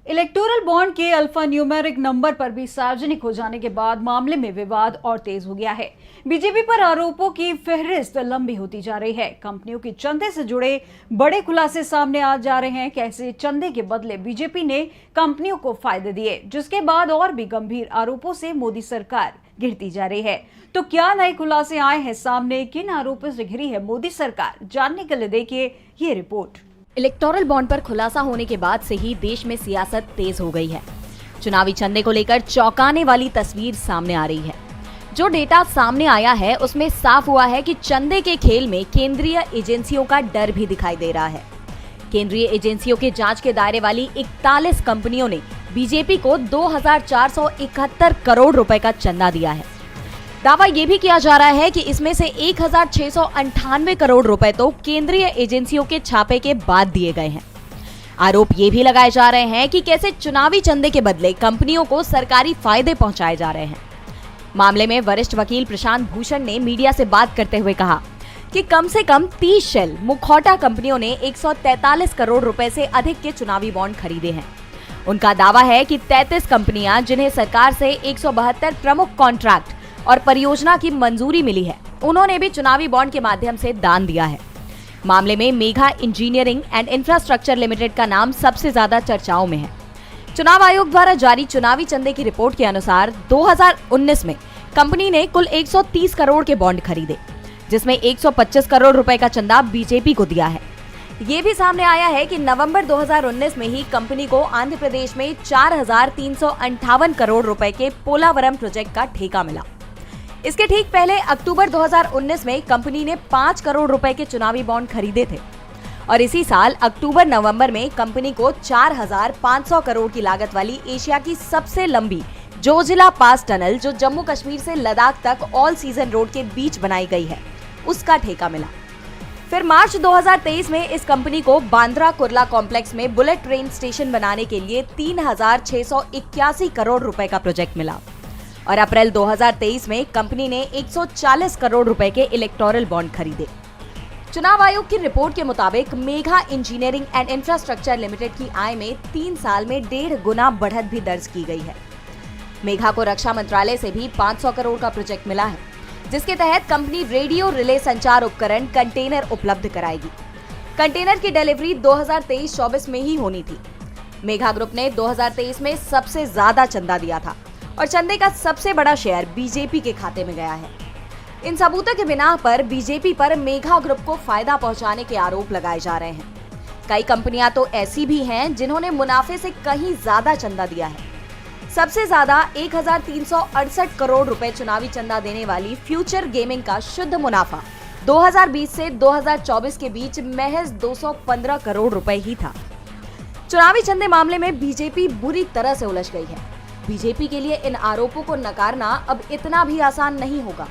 Electoral bond के alphanumeric number पर भी सार्वजनिक हो जाने के बाद मामले में विवाद और तेज हो गया है। बीजेपी पर आरोपों की फहरिस्त लंबी होती जा रही है। कंपनियों के चंदे से जुड़े बड़े खुलासे सामने आ जा रहे हैं। कैसे चंदे के बदले बीजेपी ने कंपनियों को फायदे दिए, जिसके बाद और भी गंभीर आरोपों से मोदी सरकार घिरती जा रही है। तो क्या नए खुलासे आए हैं सामने, किन आरोपों से घिरी है मोदी सरकार, जानने के लिए देखिए ये रिपोर्ट। इलेक्टोरल बॉन्ड पर खुलासा होने के बाद से ही देश में सियासत तेज हो गई है। चुनावी चंदे को लेकर चौंकाने वाली तस्वीर सामने आ रही है। जो डेटा सामने आया है उसमें साफ हुआ है कि चंदे के खेल में केंद्रीय एजेंसियों का डर भी दिखाई दे रहा है। केंद्रीय एजेंसियों के जांच के दायरे वाली 41 कंपनियों ने बीजेपी को 2,471 करोड़ रुपए का चंदा दिया है। दावा यह भी किया जा रहा है कि इसमें से 1,698 करोड़ रुपए तो केंद्रीय एजेंसियों के छापे के बाद दिए गए हैं। आरोप ये भी लगाए जा रहे हैं कि कैसे चुनावी चंदे के बदले कंपनियों को सरकारी फायदे पहुंचाए जा रहे हैं। मामले में वरिष्ठ वकील प्रशांत भूषण ने मीडिया से बात करते हुए कहा कि कम से कम 30 शेल मुखौटा कंपनियों ने 143 करोड़ रुपए से अधिक के चुनावी बॉन्ड खरीदे हैं। उनका दावा है कि 33 कंपनियां जिन्हें सरकार से 172 प्रमुख कॉन्ट्रैक्ट और परियोजना की मंजूरी मिली है, उन्होंने भी चुनावी बॉन्ड के माध्यम से दान दिया है। मामले में Megha engineering and infrastructure limited का नाम सबसे ज्यादा चर्चाओं में है। चुनाव आयोग द्वारा जारी चुनावी चंदे की रिपोर्ट के अनुसार 2019 में कंपनी ने कुल 130 करोड़ के बॉन्ड खरीदे, जिसमें 125 करोड़ रुपए का चंदा बीजेपी को दिया है। ये भी सामने आया है कि नवंबर 2019 में ही कंपनी को आंध्र प्रदेश में 4,358 करोड़ रुपए के पोलावरम प्रोजेक्ट का ठेका मिला। इसके ठीक पहले अक्टूबर 2019 में कंपनी ने 5 करोड़ रुपए के चुनावी बॉन्ड खरीदे थे और इसी साल अक्टूबर-नवंबर में कंपनी को 4,500 करोड़ की लागत वाली एशिया की सबसे लंबी जोजिला पास टनल, जो जम्मू कश्मीर से लद्दाख तक ऑल सीजन रोड के बीच बनाई गई है, उसका ठेका मिला। फिर मार्च 2023 में इस कंपनी को बांद्रा कुर्ला कॉम्प्लेक्स में बुलेट ट्रेन स्टेशन बनाने के लिए 3,681 करोड़ रुपए का प्रोजेक्ट मिला और अप्रैल 2023 में कंपनी ने 140 करोड़ रुपए के इलेक्टोरल बॉन्ड खरीदे। चुनाव आयोग की रिपोर्ट के मुताबिक Megha engineering and infrastructure limited की आय में 3 साल में 1.5 गुना बढ़त भी दर्ज की गई है। मेघा को रक्षा मंत्रालय से भी 500 करोड़ का प्रोजेक्ट मिला है, जिसके तहत कंपनी रेडियो रिले संचार उपकरण कंटेनर उपलब्ध कराएगी। कंटेनर की डिलीवरी 2023-24 में ही होनी थी। मेघा ग्रुप ने 2023 में सबसे ज्यादा चंदा दिया था और चंदे का सबसे बड़ा शेयर बीजेपी के खाते में गया है। इन सबूतों के बिना पर बीजेपी पर मेघा ग्रुप को फायदा पहुंचाने के आरोप लगाए जा रहे हैं। कई कंपनियां तो ऐसी भी हैं जिन्होंने मुनाफे से कहीं ज्यादा चंदा दिया है। सबसे ज्यादा 1,368 करोड़ रुपए चुनावी चंदा देने वाली फ्यूचर गेमिंग का शुद्ध मुनाफा 2020 से 2024 के बीच महज 215 करोड़ रुपए ही था। चुनावी चंदे मामले में बीजेपी बुरी तरह से उलझ गई है। बीजेपी के लिए इन आरोपों को नकारना अब इतना भी आसान नहीं होगा।